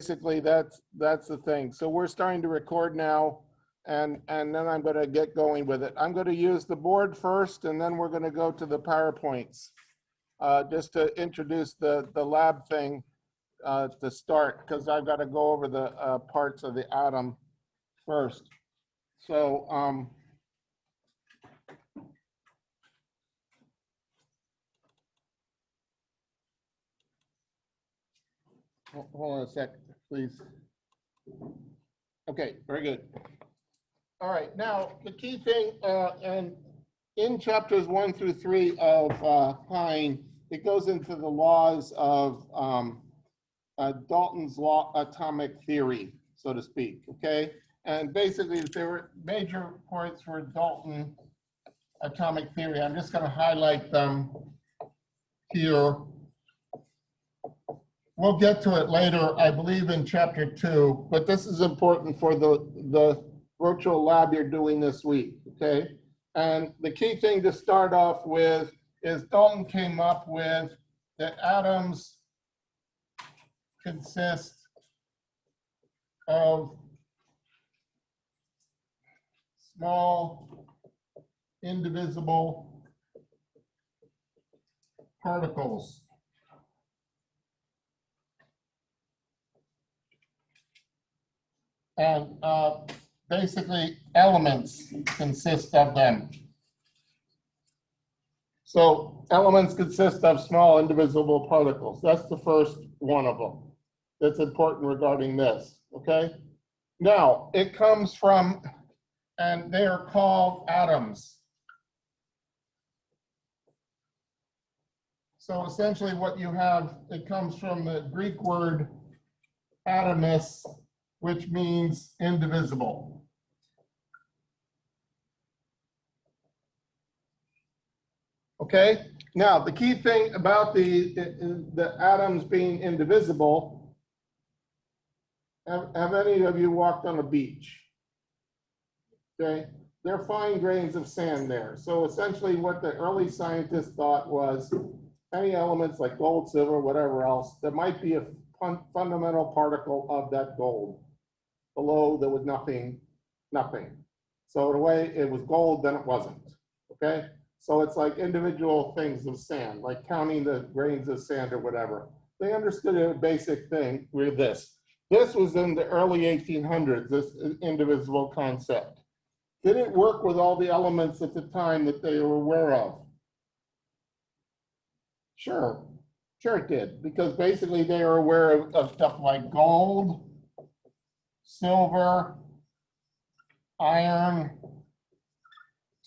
basically that's the thing. So we're starting to record now, and then I'm going to get going with it. I'm going to use the board first, and then we're going to go to the PowerPoints just to introduce the lab thing to start, because I've got to go over the parts of the atom first. So hold on a sec, please. Okay, very good. All right, now the key thing, and in chapters 1 through 3 of Hein, it goes into the laws of Dalton's law atomic theory, so to speak, okay? And basically, there were major points for Dalton atomic theory. I'm just going to highlight them here. We'll get to it later, I believe, in chapter 2, but this is important for the virtual lab you're doing this week, okay? And the key thing to start off with is Dalton came up with that atoms consist of small, indivisible particles. And basically, elements consist of them. So elements consist of small, indivisible particles. That's the first one of them that's important regarding this, okay? Now, it comes from, and they are called atoms. So essentially what you have, it comes from the Greek word atomos, which means indivisible. Okay, now the key thing about the atoms being indivisible, have any of you walked on a beach? Okay, they're fine grains of sand there. So essentially what the early scientists thought was any elements like gold, silver, whatever else, there might be a fundamental particle of that gold. Below there was nothing. So in a way it was gold, then it wasn't, okay? So it's like individual things of sand, like counting the grains of sand or whatever. They understood a basic thing with this. This was in the early 1800s, this indivisible concept. Did it work with all the elements at the time that they were aware of? Sure it did, because basically they were aware of stuff like gold, silver, iron,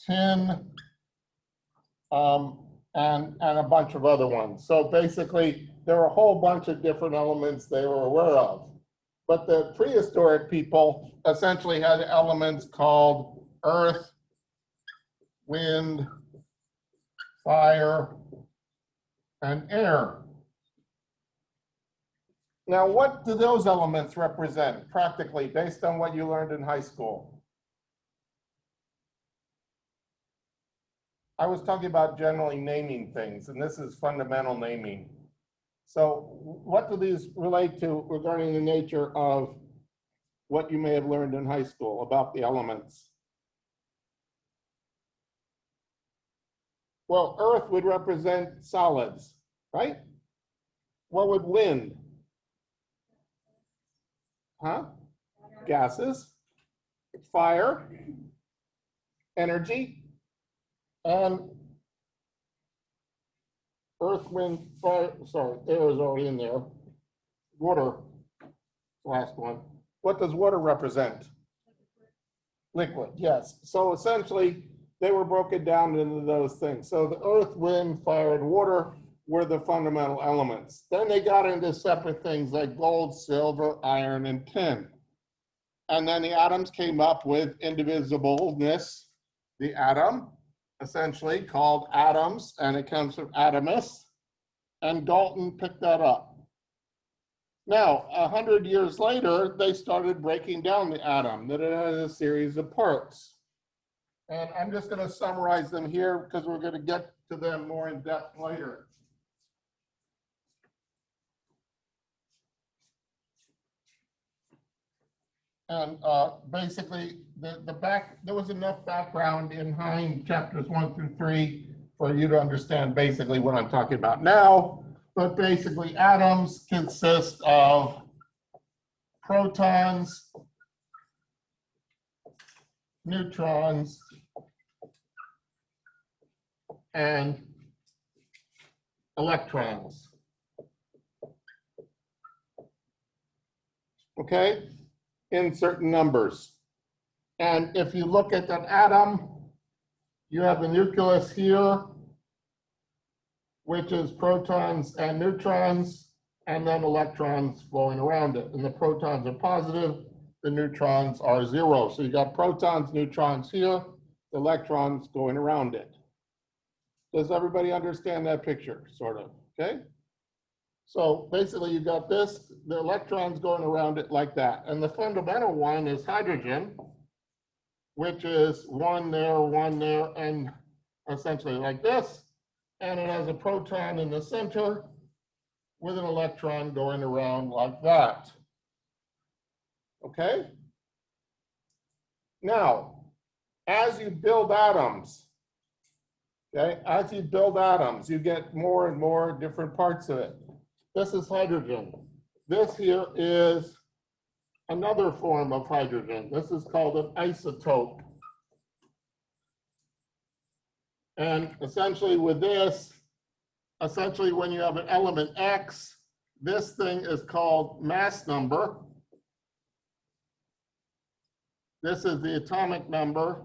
tin, and a bunch of other ones. So basically, there were a whole bunch of different elements they were aware of. But the prehistoric people essentially had elements called earth, wind, fire, and air. Now, what do those elements represent practically based on what you learned in high school? I was talking about generally naming things, and this is fundamental naming. So what do these relate to regarding the nature of what you may have learned in high school about the elements? Well, earth would represent solids, right? What would wind? Huh? Gases. Fire. Energy. And earth, wind, fire, sorry, air is already in there. Water, last one. What does water represent? Liquid, yes. So essentially, they were broken down into those things. So the earth, wind, fire, and water were the fundamental elements. Then they got into separate things like gold, silver, iron, and tin. And then the atoms came up with indivisibleness, the atom, essentially called atoms, and it comes from atomos, and Dalton picked that up. Now, 100 years later, they started breaking down the atom, that it has a series of parts. And I'm just going to summarize them here because we're going to get to them more in depth later. And basically, there was enough background behind chapters 1 through 3 for you to understand basically what I'm talking about now. But basically, atoms consist of protons, neutrons, and electrons. Okay, in certain numbers. And if you look at an atom, you have the nucleus here, which is protons and neutrons, and then electrons flowing around it. And the protons are positive, the neutrons are zero. So you got protons, neutrons here, electrons going around it. Does everybody understand that picture, sort of, okay? So basically you got this, the electrons going around it like that. And the fundamental one is hydrogen, which is one there, and essentially like this. And it has a proton in the center with an electron going around like that. Okay? Now, as you build atoms, okay, as you build atoms, you get more and more different parts of it. This is hydrogen. This here is another form of hydrogen. This is called an isotope. And essentially with this, essentially when you have an element X, this thing is called mass number. This is the atomic number.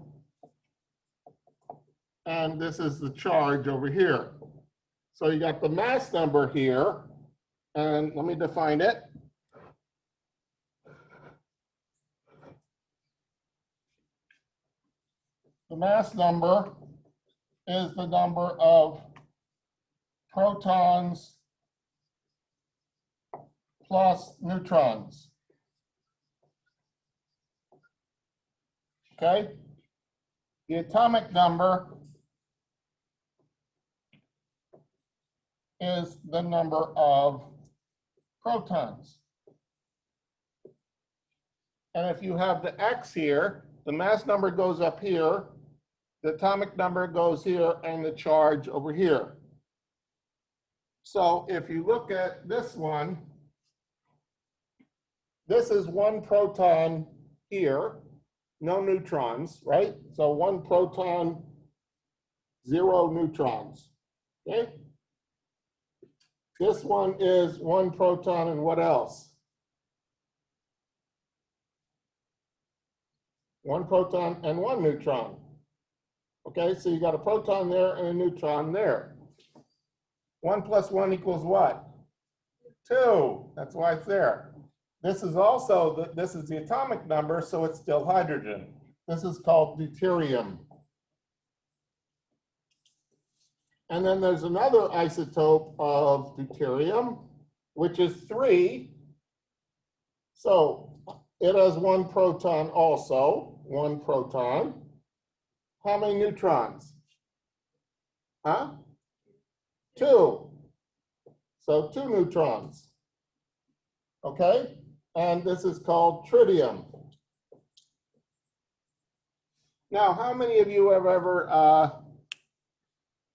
And this is the charge over here. So you got the mass number here. And let me define it. The mass number is the number of protons plus neutrons. Okay? The atomic number is the number of protons. And if you have the X here, the mass number goes up here, the atomic number goes here, and the charge over here. So if you look at this one, this is one proton here, no neutrons, right? So one proton, zero neutrons, okay? This one is one proton and what else? One proton and one neutron. Okay, so you got a proton there and a neutron there. 1 plus 1 equals what? 2. That's why it's there. This is also, this is the atomic number, so it's still hydrogen. This is called deuterium. And then there's another isotope of deuterium, which is 3. So it has one proton also, one proton. How many neutrons? Huh? 2. So 2 neutrons. Okay? And this is called tritium. Now, how many of you have ever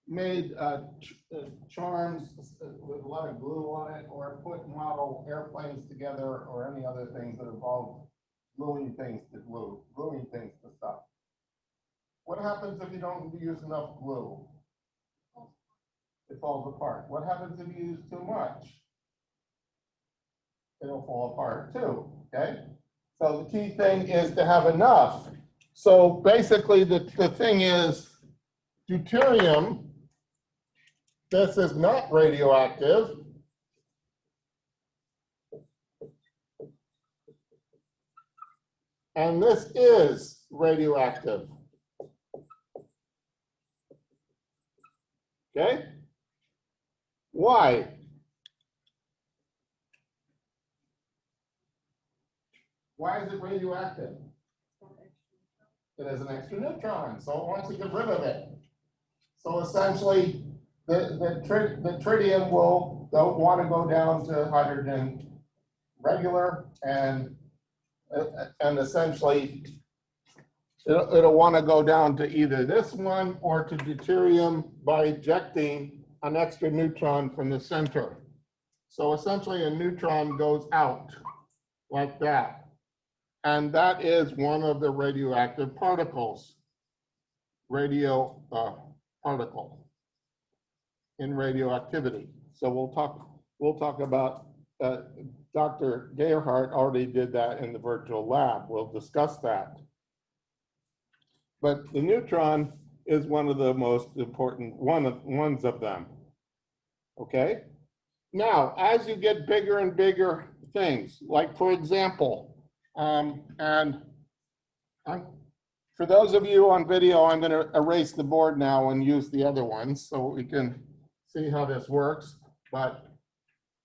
made charms with a lot of glue on it, or put model airplanes together, or any other things that involve gluing things to stuff? What happens if you don't use enough glue? It falls apart. What happens if you use too much? It'll fall apart too, okay? So the key thing is to have enough. So basically the thing is, deuterium, this is not radioactive. And this is radioactive. Okay? Why? Why is it radioactive? It has an extra neutron, so it wants to get rid of it. So essentially, the tritium will want to go down to hydrogen regular, and And essentially, it'll want to go down to either this one or to deuterium by ejecting an extra neutron from the center. So essentially, a neutron goes out like that. And that is one of the radioactive particles, particle in radioactivity. So we'll talk about, Dr. Gerhardt already did that in the virtual lab. We'll discuss that. But the neutron is one of the most important ones of them. Okay? Now, as you get bigger and bigger things, like for example, for those of you on video, I'm going to erase the board now and use the other ones so we can see how this works. But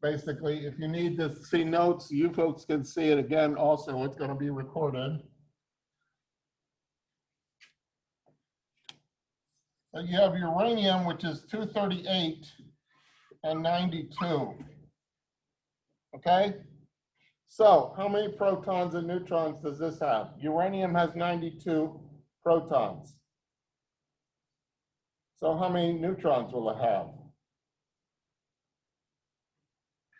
basically, if you need to see notes, you folks can see it again also. It's going to be recorded. So you have uranium, which is 238 and 92. Okay? So how many protons and neutrons does this have? Uranium has 92 protons. So how many neutrons will it have?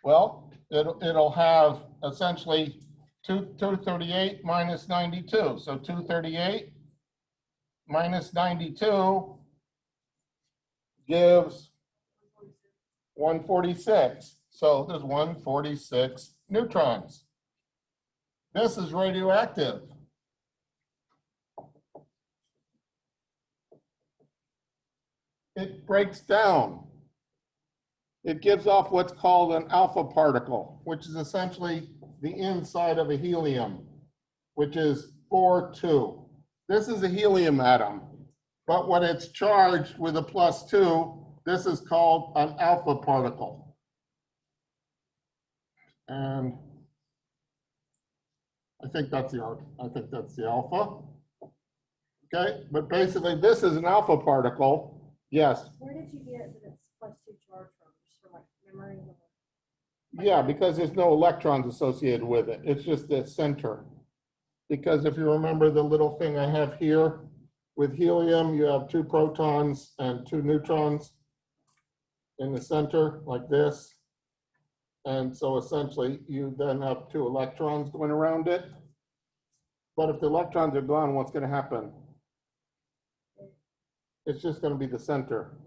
Well, it'll have essentially 238 minus 92. So 238 minus 92 gives 146. So there's 146 neutrons. This is radioactive. It breaks down. It gives off what's called an alpha particle, which is essentially the inside of a helium, which is 4,2. This is a helium atom, but when it's charged with a +2, this is called an alpha particle. And I think that's the alpha. Okay, but basically this is an alpha particle. Yes. Where did you get that it's +2 charge from? Just for like memory? Yeah, because there's no electrons associated with it. It's just the center. Because if you remember the little thing I have here, with helium, you have 2 protons and 2 neutrons in the center, like this. And so essentially, you then have 2 electrons going around it. But if the electrons are gone, what's going to happen? It's just going to be the center.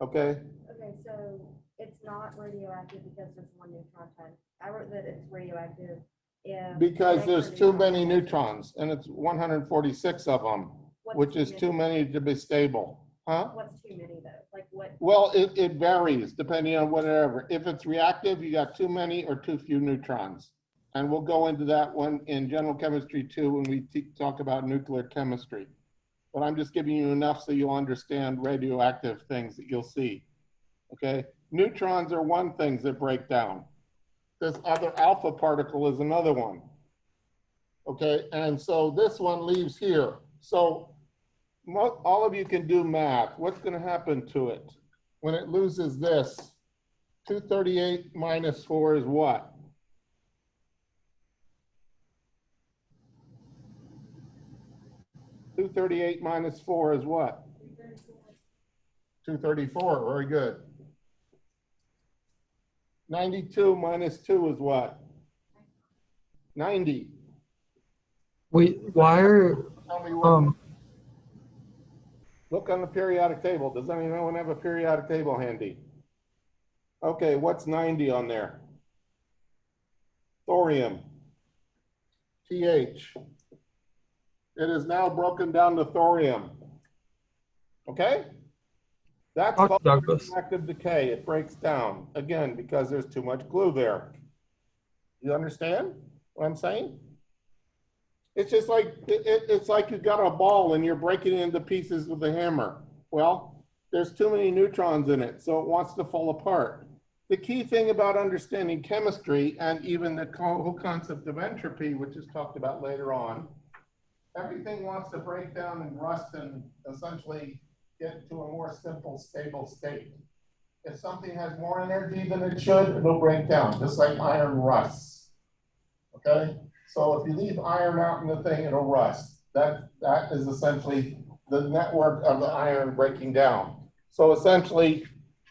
Okay? Okay, so it's not radioactive because there's 1 neutron type. I wrote that it's radioactive if because there's too many neutrons, and it's 146 of them, which is too many to be stable. Huh? What's too many though? Like what? Well, it varies depending on whatever. If it's reactive, you got too many or too few neutrons. And we'll go into that one in general chemistry too when we talk about nuclear chemistry. But I'm just giving you enough so you'll understand radioactive things that you'll see. Okay? Neutrons are one thing that break down. This other alpha particle is another one. Okay? And so this one leaves here. So all of you can do math. What's going to happen to it when it loses this? 238 minus 4 is what? $238 minus 4 is what? 234. Very good. 92 minus 2 is what? 90. Wait, why are Tell me what. Look on the periodic table. Does anyone have a periodic table handy? Okay, what's 90 on there? Thorium. TH. It is now broken down to thorium. Okay? That's called radioactive decay. It breaks down, again, because there's too much glue there. You understand what I'm saying? It's just like, it's like you've got a ball and you're breaking it into pieces with a hammer. Well, there's too many neutrons in it, so it wants to fall apart. The key thing about understanding chemistry and even the whole concept of entropy, which is talked about later on, everything wants to break down and rust and essentially get to a more simple, stable state. If something has more energy than it should, it'll break down, just like iron rusts. Okay? So if you leave iron out in the thing, it'll rust. That is essentially the network of the iron breaking down. So essentially,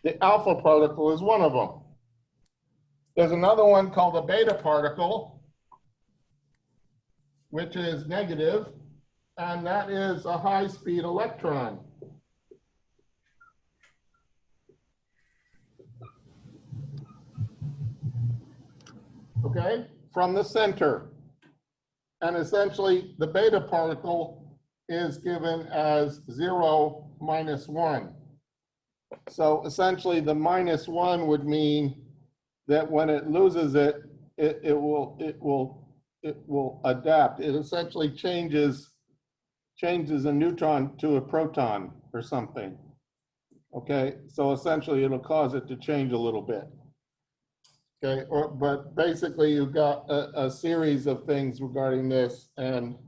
the alpha particle is one of them. There's another one called a beta particle, which is negative, and that is a high-speed electron. Okay, from the center. And essentially, the beta particle is given as 0, -1. So essentially, the -1 would mean that when it loses it, it will adapt. It essentially changes a neutron to a proton or something. Okay, so essentially, it'll cause it to change a little bit. Okay, but basically you've got a series of things regarding this, and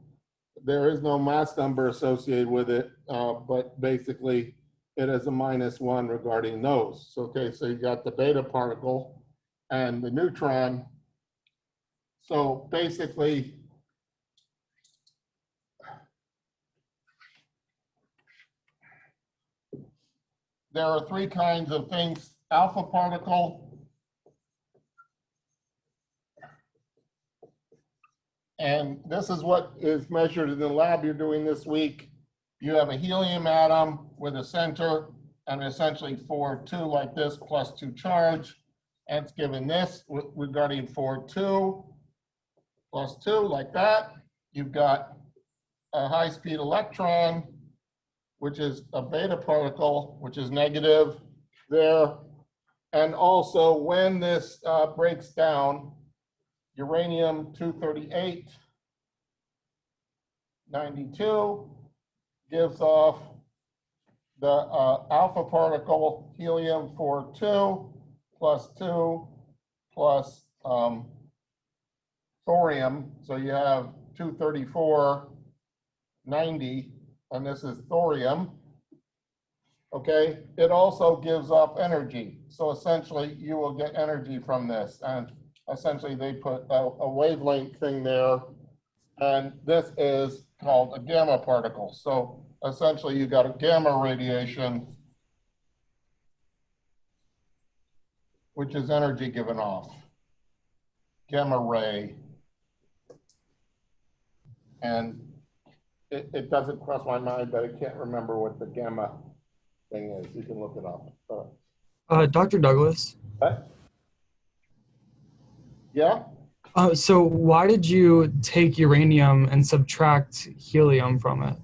there is no mass number associated with it, but basically it is a -1 regarding those. So, okay, so you got the beta particle and the neutron. So basically, there are three kinds of things: alpha particle, and this is what is measured in the lab you're doing this week. You have a helium atom with a center and essentially 4(2) like this plus 2 charge. And it's given this regarding 4(2) plus 2 like that. You've got a high-speed electron, which is a beta particle, which is negative there. And also when this breaks down, uranium-238 92 gives off the alpha particle helium-4(2) plus 2 plus thorium. So you have 234 90, and this is thorium. Okay, it also gives off energy. So essentially you will get energy from this, and essentially they put a wavelength thing there, and this is called a gamma particle. So essentially you got a gamma radiation, which is energy given off, gamma ray. And it doesn't cross my mind, but I can't remember what the gamma thing is. You can look it up. Dr. Douglas. What? Yeah? So why did you take uranium and subtract helium from it?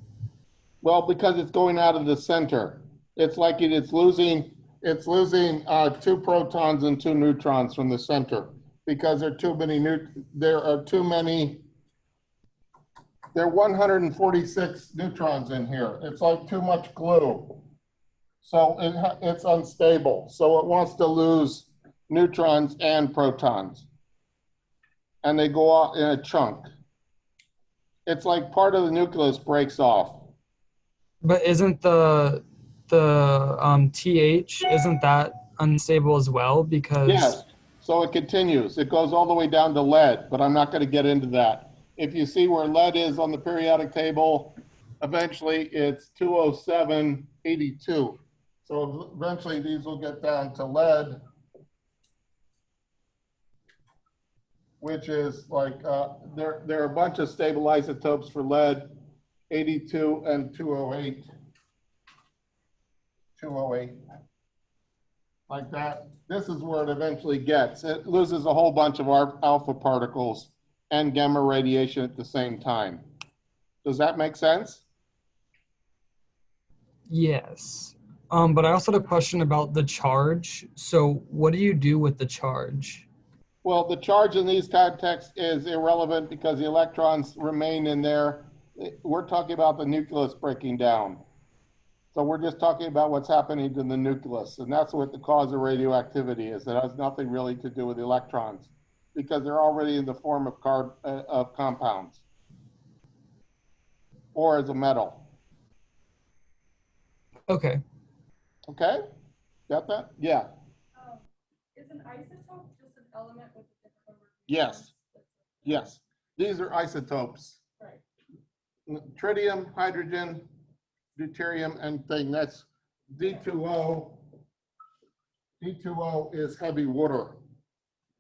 Well, because it's going out of the center. It's like it's losing 2 protons and 2 neutrons from the center, because there are too many there are 146 neutrons in here. It's like too much glue. So it's unstable. So it wants to lose neutrons and protons. And they go off in a chunk. It's like part of the nucleus breaks off. But isn't the TH, isn't that unstable as well? Because Yes, so it continues. It goes all the way down to lead, but I'm not going to get into that. If you see where lead is on the periodic table, eventually it's 20782. So eventually these will get down to lead, which is like, there are a bunch of stable isotopes for lead, 82 and 208. 208. Like that. This is where it eventually gets. It loses a whole bunch of our alpha particles and gamma radiation at the same time. Does that make sense? yes. But I also had a question about the charge. So what do you do with the charge? Well, the charge in these contexts is irrelevant because the electrons remain in there. We're talking about the nucleus breaking down. So we're just talking about what's happening to the nucleus, and that's what the cause of radioactivity is. It has nothing really to do with the electrons, because they're already in the form of compounds or as a metal. Okay. Okay, got that? Yeah. Is an isotope just an element with a different number of Yes. neutrons? Yes. These are isotopes. Tritium, hydrogen, deuterium, and thing. That's D2O. D2O is heavy water.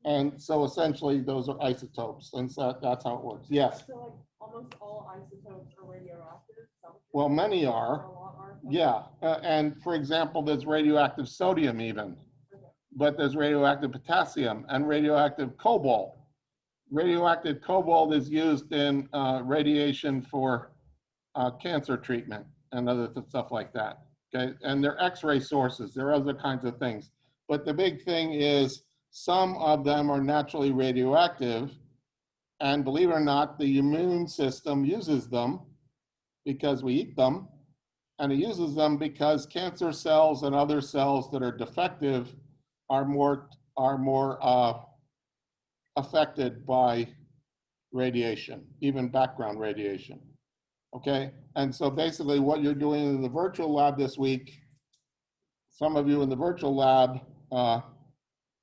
And so essentially those are isotopes. And so that's how it works. Yes. So like almost all isotopes are radioactive? Well, many are. A lot are? Yeah. And for example, there's radioactive sodium even. But there's radioactive potassium and radioactive cobalt. Radioactive cobalt is used in radiation for cancer treatment and other stuff like that. Okay, and they're X-ray sources. There are other kinds of things, but the big thing is some of them are naturally radioactive, and believe it or not, the immune system uses them because we eat them, and it uses them because cancer cells and other cells that are defective are more affected by radiation, even background radiation. Okay, and so basically what you're doing in the virtual lab this week, some of you in the virtual lab,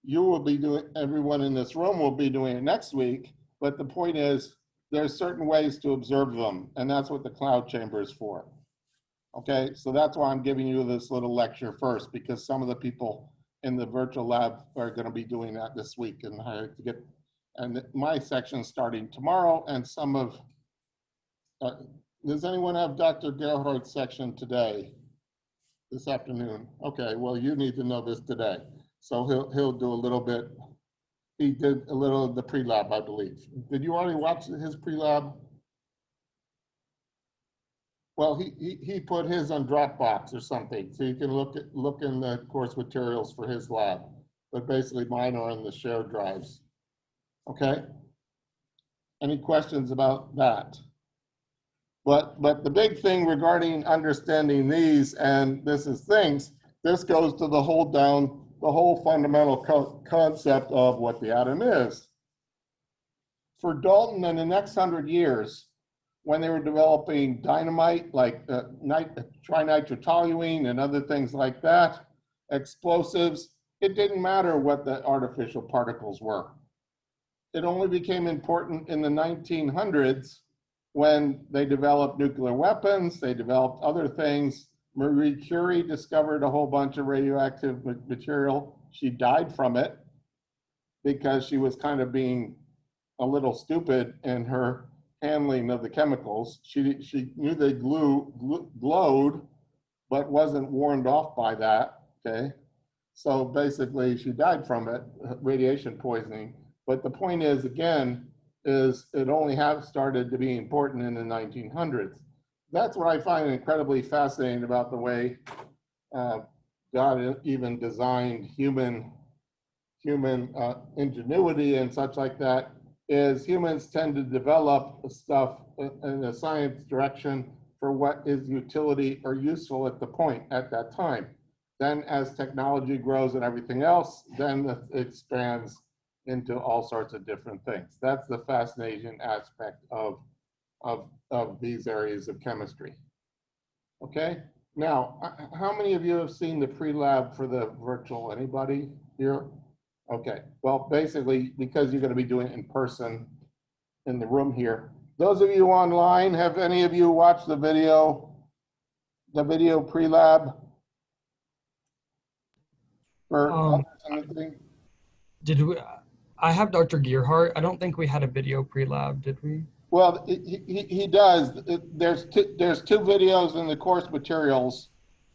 you will be doing, everyone in this room will be doing it next week, but the point is there's certain ways to observe them, and that's what the cloud chamber is for. Okay, so that's why I'm giving you this little lecture first, because some of the people in the virtual lab are going to be doing that this week, and I have to get, and my section starting tomorrow, and some of, does anyone have Dr. Gerhardt's section today, this afternoon? Okay, well, you need to know this today. So he'll do a little bit, he did a little of the pre-lab, I believe. Did you already watch his pre-lab? Well, he put his on Dropbox or something, so you can look in the course materials for his lab. But basically mine are in the shared drives. Okay? Any questions about that? But the big thing regarding understanding these, and this is things, this goes to the whole fundamental concept of what the atom is. For Dalton, in the next 100 years, when they were developing dynamite, like trinitrotoluene and other things like that, explosives, it didn't matter what the artificial particles were. It only became important in the 1900s when they developed nuclear weapons, they developed other things. Marie Curie discovered a whole bunch of radioactive material. She died from it because she was kind of being a little stupid in her handling of the chemicals. She knew they glowed, but wasn't warned off by that, okay? So basically she died from it, radiation poisoning. But the point is, again, is it only have started to be important in the 1900s. That's what I find incredibly fascinating about the way God even designed human ingenuity and such like that, is humans tend to develop stuff in a science direction for what is utility or useful at the point at that time. Then as technology grows and everything else, then it expands into all sorts of different things. That's the fascinating aspect of these areas of chemistry. Okay, now, how many of you have seen the pre-lab for the virtual? Anybody here? Okay, well, basically, because you're going to be doing it in person in the room here. Those of you online, have any of you watched the video pre-lab? For anything? Did we? I have Dr. Gearhart. I don't think we had a video pre-lab, did we? Well, he does. There's two videos in the course materials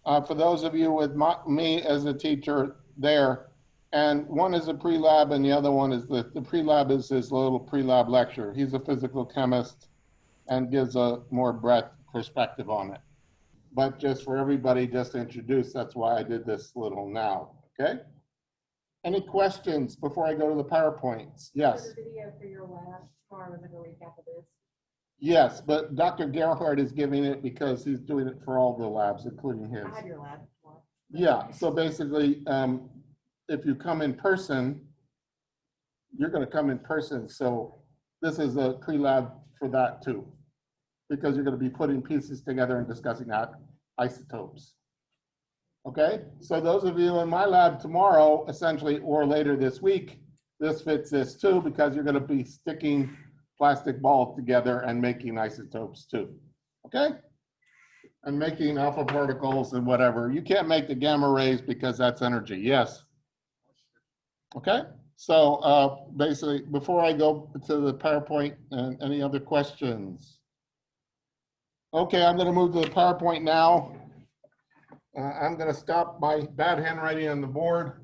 for those of you with me as a teacher there. And one is a pre-lab and the other one is the pre-lab is his little pre-lab lecture. He's a physical chemist and gives a more breadth perspective on it. But just for everybody, just to introduce, that's why I did this little now, okay? Any questions before I go to the PowerPoints? Yes. The video for your lab tomorrow is like a recap of this. Yes, but Dr. Gerhardt is giving it because he's doing it for all the labs, including his. I have your lab tomorrow. Yeah, so basically, if you come in person, you're going to come in person. So this is a pre-lab for that too, because you're going to be putting pieces together and discussing that isotopes. Okay, so those of you in my lab tomorrow, essentially, or later this week, this fits this too, because you're going to be sticking plastic balls together and making isotopes too, okay? And making alpha particles and whatever. You can't make the gamma rays because that's energy, yes. Okay, so basically, before I go to the PowerPoint, and any other questions? Okay, I'm gonna move to the PowerPoint now. I'm gonna stop my bad handwriting on the board.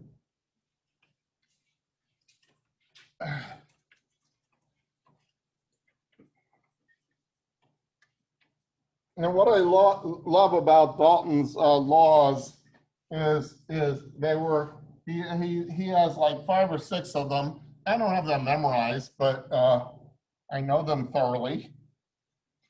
And what I love about Dalton's laws is they were, he has like 5 or 6 of them. I don't have them memorized, but I know them thoroughly.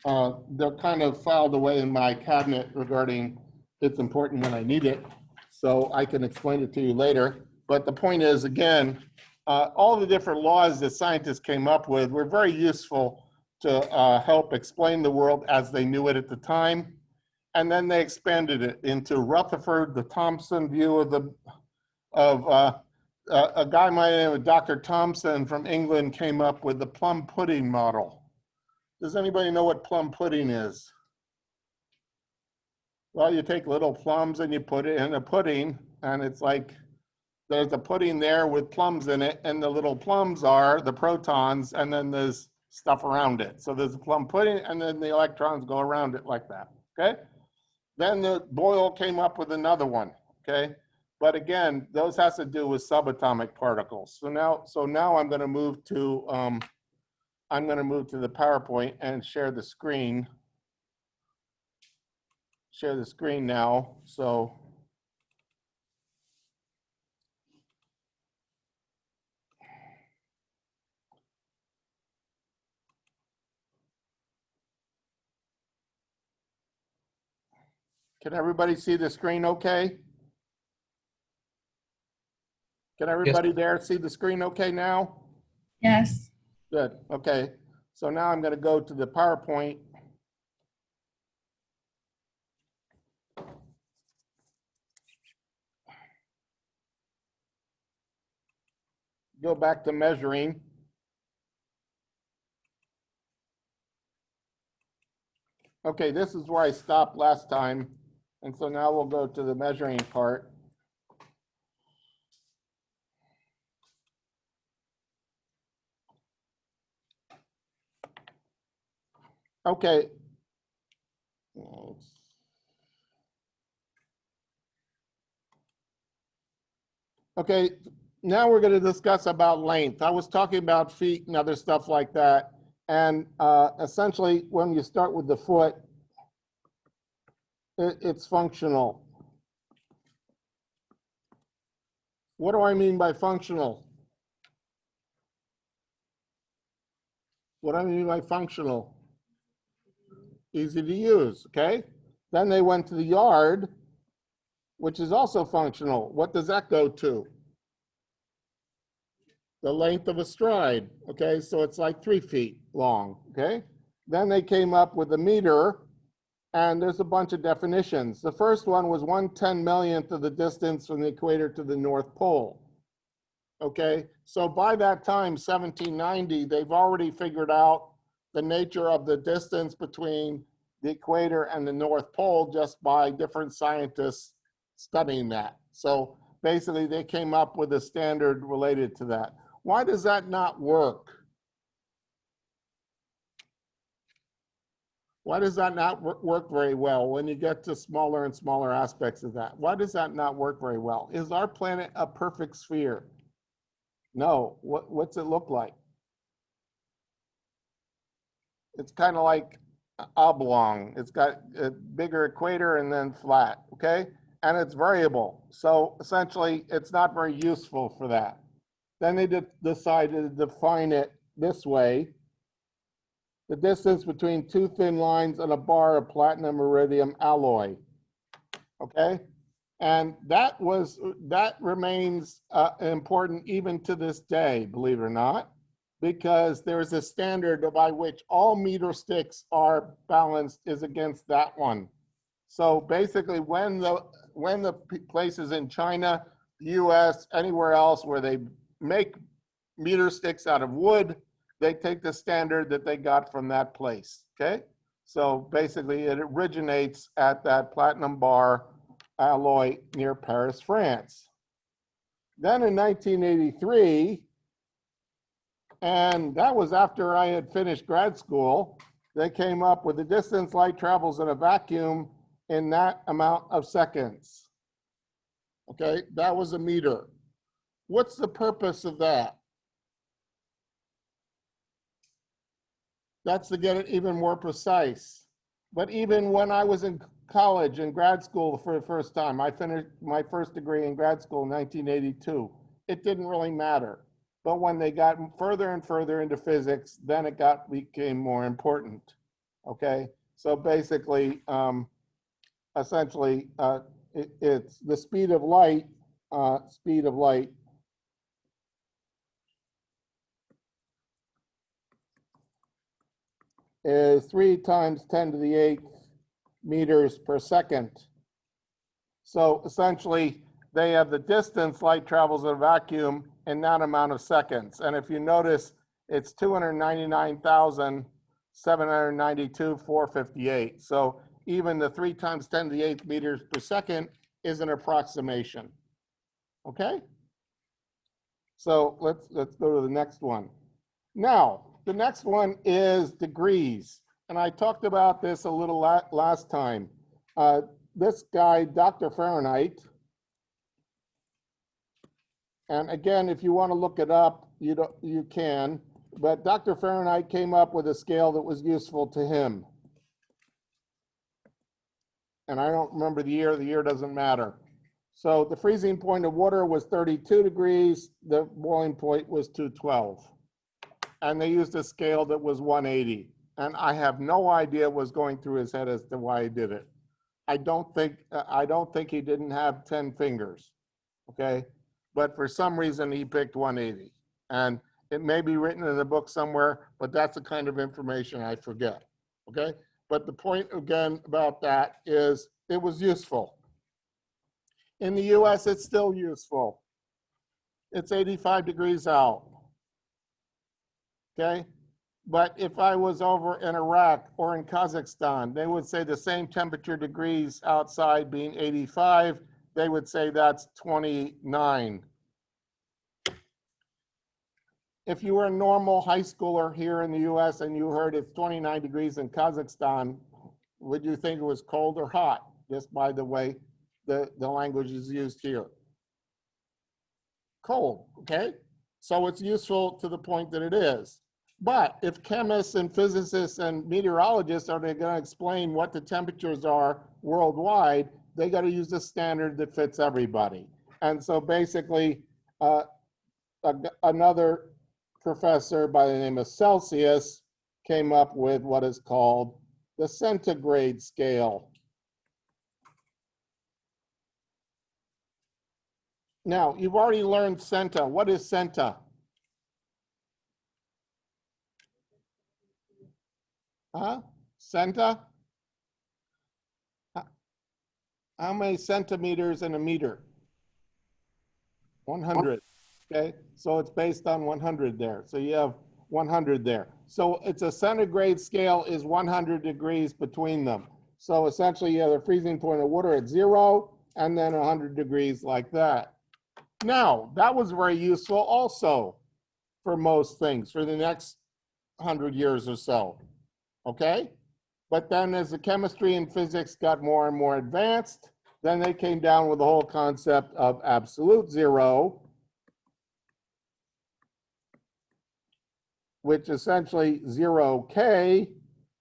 They're kind of filed away in my cabinet regarding it's important when I need it, so I can explain it to you later. But the point is, again, all the different laws that scientists came up with were very useful to help explain the world as they knew it at the time. And then they expanded it into Rutherford, the Thomson view of a guy by the name of Dr. Thomson from England came up with the plum pudding model. Does anybody know what plum pudding is? Well, you take little plums and you put it in a pudding, and it's like there's a pudding there with plums in it, and the little plums are the protons, and then there's stuff around it. So there's a plum pudding, and then the electrons go around it like that, okay? Then the Boyle came up with another one, okay? But again, those has to do with subatomic particles. So now I'm gonna move to, the PowerPoint and share the screen. Share the screen now, so. Can everybody see the screen okay? Can everybody there see the screen okay now? Yes. Good, okay. So now I'm gonna go to the PowerPoint. Go back to measuring. Okay, this is where I stopped last time. And so now we'll go to the measuring part. Okay. Okay, now we're going to discuss about length. I was talking about feet and other stuff like that. And essentially, when you start with the foot, it's functional. What do I mean by functional? What do I mean by functional? Easy to use, okay? Then they went to the yard, which is also functional. What does that go to? The length of a stride, okay? So it's like 3 feet long, okay? Then they came up with a meter, and there's a bunch of definitions. The first one was 1/10,000,000th of the distance from the equator to the North Pole, okay? So by that time, 1790, they've already figured out the nature of the distance between the equator and the North Pole just by different scientists studying that. So basically, they came up with a standard related to that. Why does that not work? Why does that not work very well when you get to smaller and smaller aspects of that? Why does that not work very well? Is our planet a perfect sphere? No. What's it look like? It's kind of like oblong. It's got a bigger equator and then flat, okay? And it's variable. So essentially, it's not very useful for that. Then they decided to define it this way. The distance between 2 thin lines and a bar of platinum iridium alloy, okay? And that remains important even to this day, believe it or not, because there's a standard by which all meter sticks are balanced is against that one. So basically, when the places in China, the US, anywhere else where they make meter sticks out of wood they take the standard that they got from that place, okay? So basically it originates at that platinum bar alloy near Paris, France. Then in 1983, and that was after I had finished grad school, they came up with the distance light travels in a vacuum in that amount of seconds. Okay, that was a meter. What's the purpose of that? That's to get it even more precise. But even when I was in college and grad school for the first time, I finished my first degree in grad school in 1982. It didn't really matter. But when they got further and further into physics, then it became more important. Okay, so basically, essentially, it's the speed of light. Is 3 times 10 to the 8th meters per second. So essentially, they have the distance light travels in a vacuum in that amount of seconds. And if you notice, it's 299,792,458. So even the 3 times 10 to the 8th meters per second is an approximation. Okay? So let's go to the next one. Now, the next one is degrees. And I talked about this a little last time. This guy, Dr. Fahrenheit, and again, if you want to look it up, you can, but Dr. Fahrenheit came up with a scale that was useful to him. And I don't remember the year doesn't matter. So the freezing point of water was 32 degrees, the boiling point was 212. And they used a scale that was 180. And I have no idea what was going through his head as to why he did it. I don't think he didn't have 10 fingers, okay? But for some reason he picked 180. And it may be written in the book somewhere, but that's the kind of information I forget, okay? But the point again about that is it was useful. In the US, it's still useful. It's 85 degrees out, okay? But if I was over in Iraq or in Kazakhstan, they would say the same temperature degrees outside being 85, they would say that's 29. If you were a normal high schooler here in the US and you heard it's 29 degrees in Kazakhstan, would you think it was cold or hot? Just by the way the language is used here. Cold, okay? So it's useful to the point that it is. But if chemists and physicists and meteorologists are going to explain what the temperatures are worldwide, they got to use a standard that fits everybody. And so basically, another professor by the name of Celsius came up with what is called the centigrade scale. Now, you've already learned centa. What is centa? Huh? Centa? How many centimeters in a meter? 100. Okay, so it's based on 100 there. So you have 100 there. So it's a centigrade scale is 100 degrees between them. So essentially you have the freezing point of water at 0 and then 100 degrees like that. Now, that was very useful also for most things for the next 100 years or so. Okay? But then as the chemistry and physics got more and more advanced, then they came down with the whole concept of absolute zero, which essentially 0K,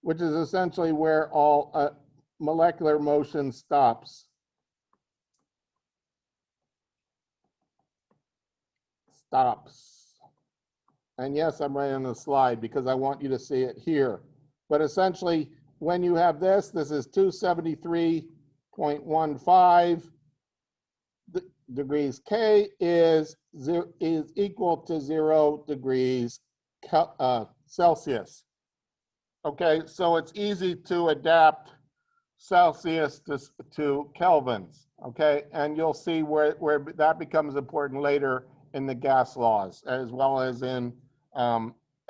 which is essentially where all molecular motion stops. And yes, I'm writing on the slide because I want you to see it here. But essentially, when you have this is 273.15 degrees K is equal to 0 degrees Celsius. Okay, so it's easy to adapt Celsius to Kelvins, okay? And you'll see where that becomes important later in the gas laws, as well as in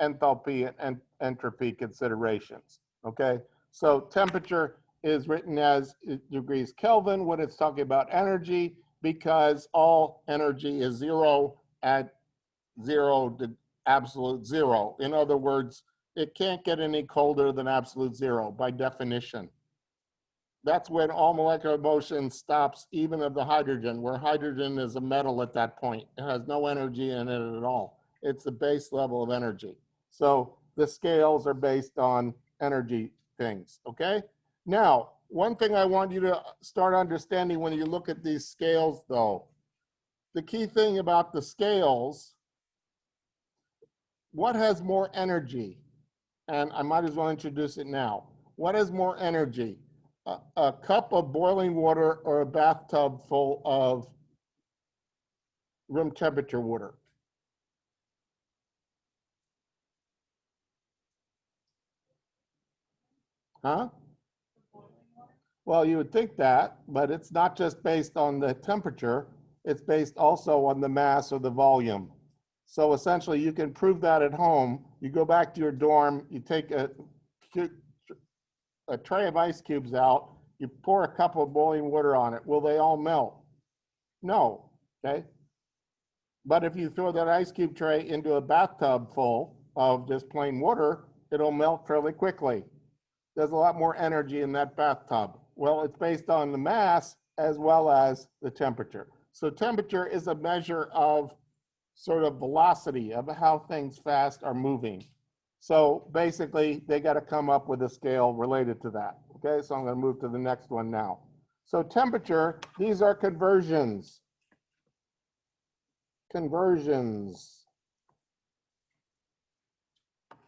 enthalpy and entropy considerations, okay? So temperature is written as degrees Kelvin when it's talking about energy, because all energy is zero at zero to absolute zero. In other words, it can't get any colder than absolute zero by definition. That's when all molecular motion stops, even of the hydrogen, where hydrogen is a metal at that point. It has no energy in it at all. It's the base level of energy. So the scales are based on energy things, okay? Now, one thing I want you to start understanding when you look at these scales, though, the key thing about the scales, what has more energy? And I might as well introduce it now. What has more energy? A cup of boiling water or a bathtub full of room temperature water? Huh? Well, you would think that, but it's not just based on the temperature, it's based also on the mass or the volume. So essentially you can prove that at home. You go back to your dorm, you take a tray of ice cubes out, you pour a cup of boiling water on it. Will they all melt? No, okay? But if you throw that ice cube tray into a bathtub full of just plain water, it'll melt fairly quickly. There's a lot more energy in that bathtub. Well, it's based on the mass as well as the temperature. So temperature is a measure of sort of velocity of how things fast are moving. So basically, they got to come up with a scale related to that. Okay, so I'm going to move to the next one now. So temperature, these are conversions. Conversions.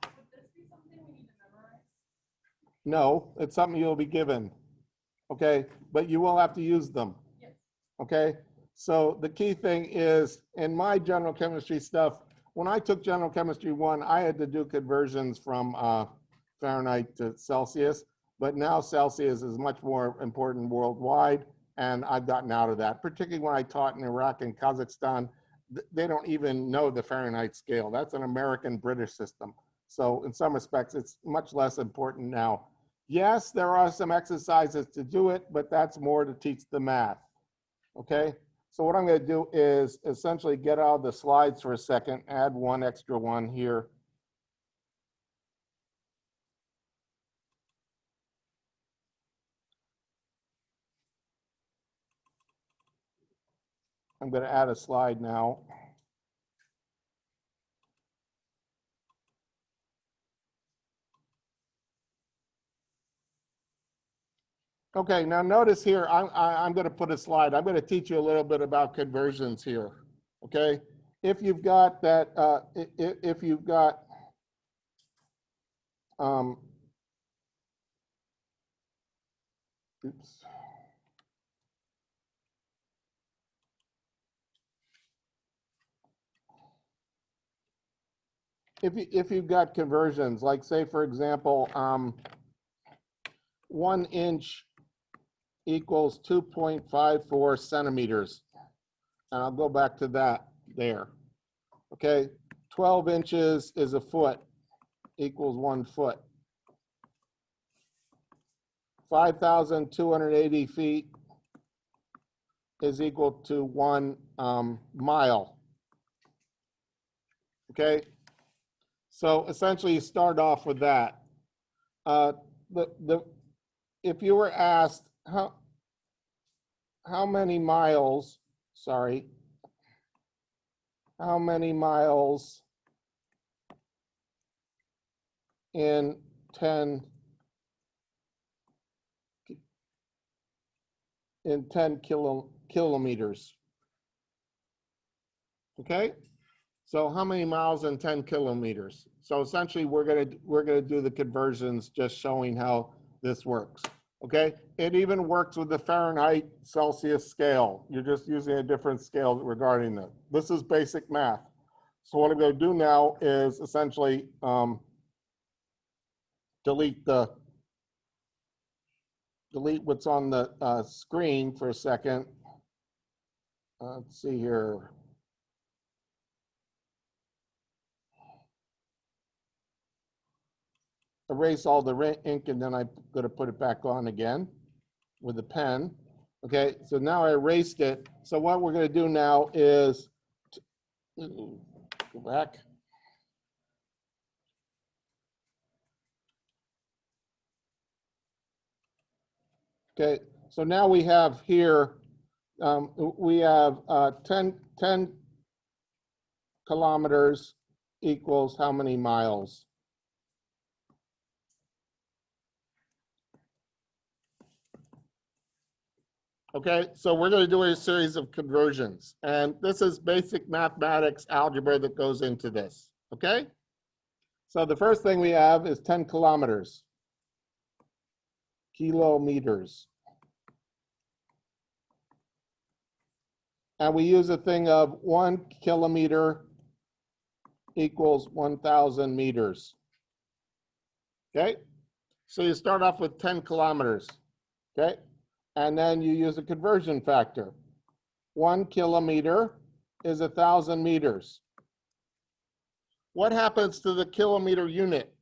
Would this be something we need to memorize? No, it's something you'll be given. Okay, but you will have to use them. Yes. Okay, so the key thing is in my general chemistry stuff, when I took general chemistry 1, I had to do conversions from Fahrenheit to Celsius, but now Celsius is much more important worldwide, and I've gotten out of that, particularly when I taught in Iraq and Kazakhstan. They don't even know the Fahrenheit scale. That's an American-British system. So in some respects, it's much less important now. Yes, there are some exercises to do it, but that's more to teach the math, okay? So what I'm going to do is essentially get out of the slides for a second, add one extra one here. I'm going to add a slide now. Okay, now notice here, I'm going to put a slide. I'm going to teach you a little bit about conversions here, okay? If you've got that, if you've got, oops. If you've got conversions, like say, for example, 1 inch equals 2.54 centimeters. And I'll go back to that there. Okay, 12 inches is a foot, equals 1 foot. 5,280 feet is equal to 1 mile. Okay, so essentially you start off with that. If you were asked how many miles, sorry, how many miles in 10 kilometers. Okay, so how many miles in 10 kilometers? So essentially we're gonna do the conversions, just showing how this works. Okay, it even works with the Fahrenheit Celsius scale. You're just using a different scale regarding that. This is basic math. So what I'm going to do now is essentially delete what's on the screen for a second. Let's see here. erase all the ink and then I'm going to put it back on again with a pen. Okay, so now I erased it. So what we're going to do now is go back. Okay, so now we have here, we have 10 kilometers equals how many miles? Okay, so we're going to do a series of conversions. And this is basic mathematics algebra that goes into this. Okay? So the first thing we have is 10 kilometers. Kilometers. And we use a thing of 1 kilometer equals 1,000 meters. Okay? So you start off with 10 kilometers. Okay? And then you use a conversion factor. 1 kilometer is 1,000 meters. What happens to the kilometer unit?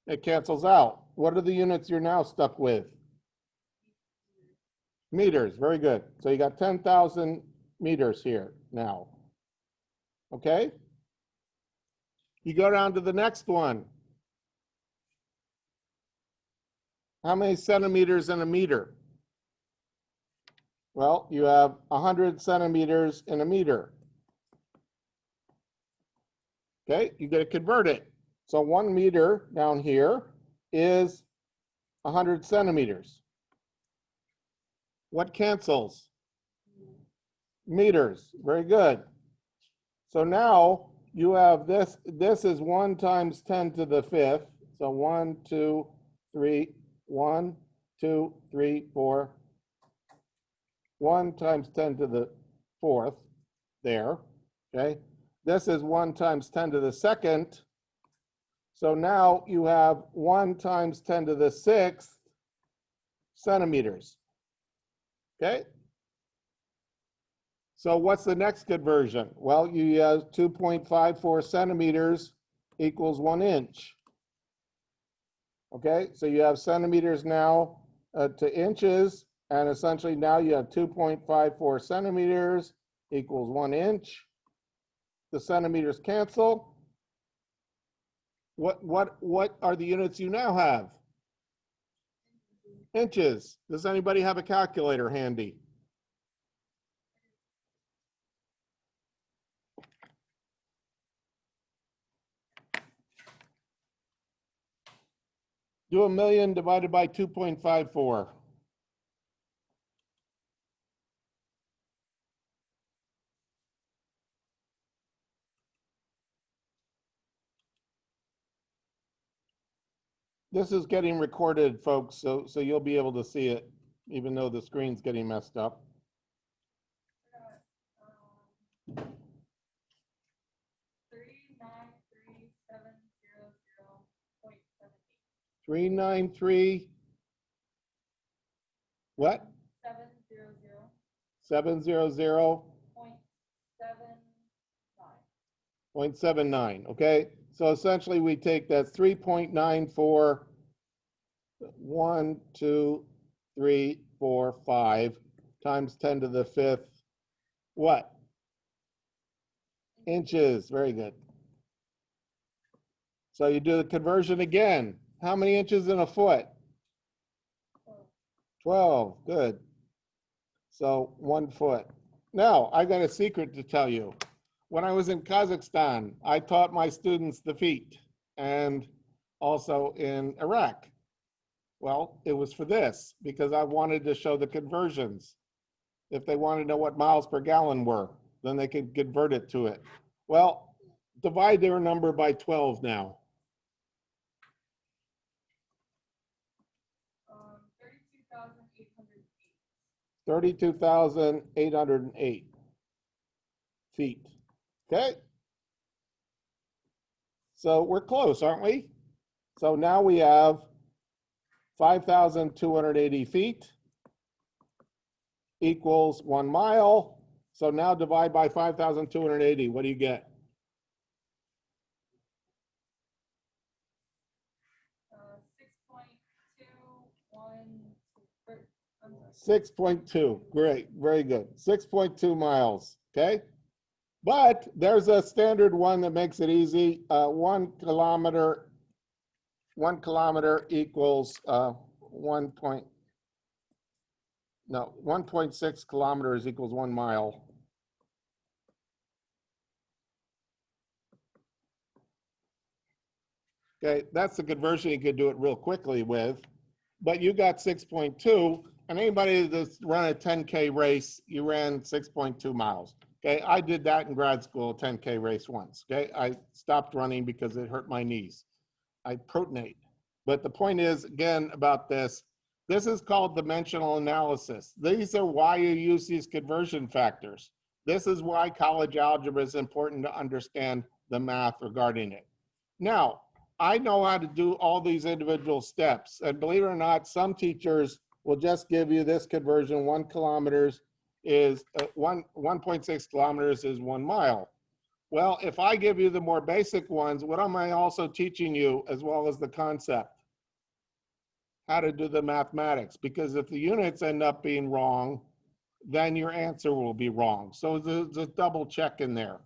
It cancels out. What are the units you're now stuck with? Meters, very good. So you got 10,000 meters here now. Okay? You go down to the next one. How many centimeters in a meter? Well, you have 100 centimeters in a meter. Okay, you got to convert it. So 1 meter down here is 100 centimeters. What cancels? Meters. Very good. So now you have this. This is 1 times 10 to the 5th. So 1, 2, 3, 1, 2, 3, 4. 1 times 10 to the 4th there. Okay. This is 1 times 10 to the 2nd. So now you have 1 times 10 to the 6th centimeters. Okay? So what's the next conversion? Well, you have 2.54 centimeters equals 1 inch. Okay, so you have centimeters now to inches, and essentially now you have 2.54 centimeters equals 1 inch. The centimeters cancel. What are the units you now have? Inches. Does anybody have a calculator handy? Do 1,000,000 divided by 2.54. This is getting recorded, folks, so you'll be able to see it, even though the screen's getting messed up. 393. What? 700. 0.79. Okay, so essentially we take that 3.94, 1, 2, 3, 4, 5 times 10 to the 5th. What? Inches. Very good. So you do the conversion again. How many inches in a foot? 12. Good. So 1 foot. Now, I got a secret to tell you. When I was in Kazakhstan, I taught my students the feet, and also in Iraq. Well, it was for this, because I wanted to show the conversions. If they wanted to know what miles per gallon were, then they could convert it to it. Well, divide their number by 12 now. 32,808 feet. Okay. So we're close, aren't we? So now we have 5,280 feet equals 1 mile. So now divide by 5,280. What do you get? I'm sorry. 6.2, great, very good. 6.2 miles, okay? But there's a standard one that makes it easy. 1 kilometer equals 1.6 kilometers equals 1 mile. Okay, that's the conversion you could do it real quickly with, but you got 6.2, and anybody that's run a 10K race, you ran 6.2 miles. Okay, I did that in grad school, a 10K race once. Okay, I stopped running because it hurt my knees. I protonate. But the point is, again, about this is called dimensional analysis. These are why you use these conversion factors. This is why college algebra is important to understand the math regarding it. Now, I know how to do all these individual steps, and believe it or not, some teachers will just give you this conversion. 1 kilometers is 1.6 kilometers is 1 mile. Well, if I give you the more basic ones, what am I also teaching you as well as the concept? How to do the mathematics, because if the units end up being wrong, then your answer will be wrong. So there's a double check in there.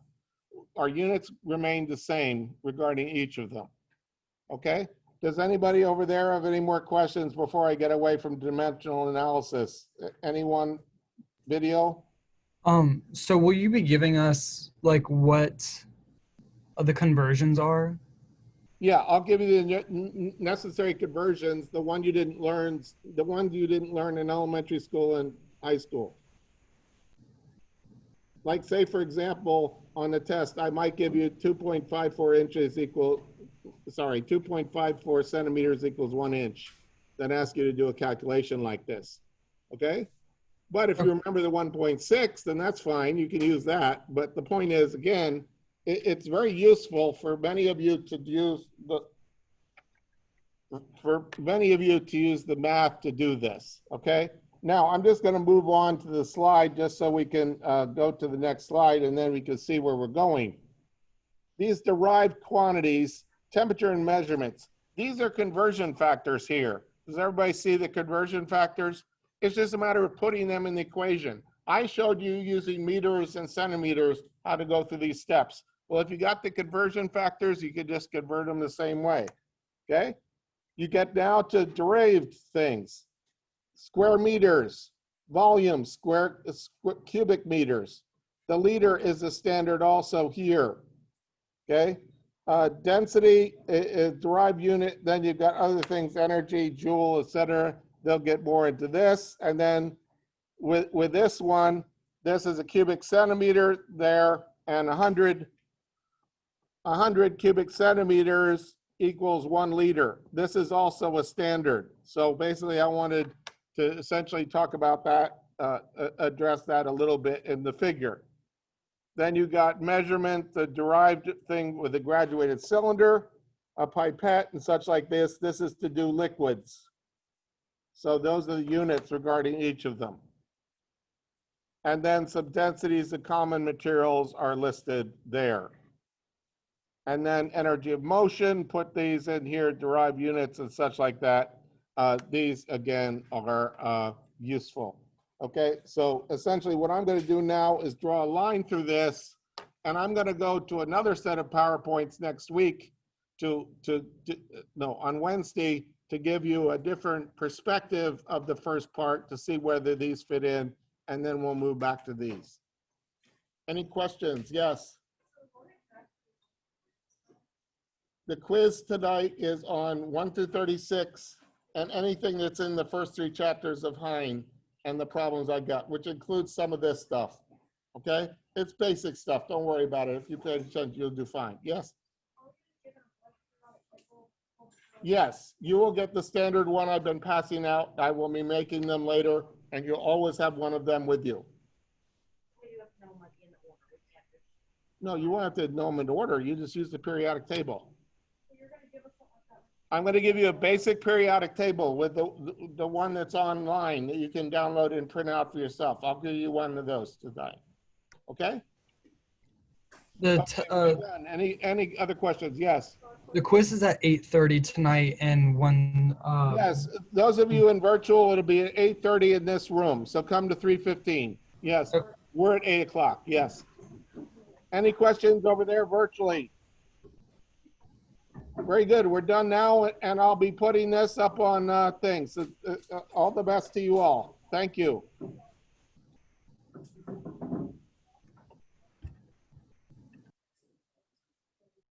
Our units remain the same regarding each of them. Okay? Does anybody over there have any more questions before I get away from dimensional analysis? Anyone? Video? So will you be giving us like what the conversions are? Yeah, I'll give you the necessary conversions, the ones you didn't learn in elementary school and high school. Like say, for example, on the test, I might give you 2.54 inches equal, sorry, 2.54 centimeters equals 1 inch. Then ask you to do a calculation like this, okay? But if you remember the 1.6, then that's fine, you can use that. But the point is, again, it's very useful for many of you to use the math to do this, okay? Now, I'm just gonna move on to the slide just so we can go to the next slide and then we can see where we're going. These derived quantities, temperature and measurements, these are conversion factors here. Does everybody see the conversion factors? It's just a matter of putting them in the equation. I showed you using meters and centimeters how to go through these steps. Well, if you got the conversion factors, you could just convert them the same way, okay? You get now to derived things. Square meters, volume, cubic meters. The liter is the standard also here, okay? Density is derived unit, then you've got other things, energy, joule, etc. They'll get more into this. And then with this one, this is a cubic centimeter there, and 100 cubic centimeters equals 1 liter. This is also a standard. So basically I wanted to essentially talk about that, address that a little bit in the figure. Then you got measurement, the derived thing with a graduated cylinder, a pipette and such like this. This is to do liquids. So those are the units regarding each of them. And then some densities of common materials are listed there. And then energy of motion, put these in here, derived units and such like that. These again are useful. Okay, so essentially what I'm going to do now is draw a line through this, and I'm going to go to another set of PowerPoints next week on Wednesday to give you a different perspective of the first part to see whether these fit in, and then we'll move back to these. Any questions? Yes. The quiz tonight is on 1 through 36 and anything that's in the first 3 chapters of Hein and the problems I got, which includes some of this stuff, okay? It's basic stuff, don't worry about it. If you pay attention, you'll do fine. Yes? Yes, you will get the standard one I've been passing out. I will be making them later, and you'll always have one of them with you. No, you won't have to know them in order. You just use the periodic table. I'm going to give you a basic periodic table with the one that's online that you can download and print out for yourself. I'll give you one of those tonight. Okay? Any other questions? Yes. The quiz is at 8:30 tonight, and when Yes, those of you in virtual, it'll be at 8:30 in this room, so come to 3:15. Yes, we're at 8 o'clock, yes. Any questions over there virtually? Very good, we're done now, and I'll be putting this up on things. All the best to you all. Thank you.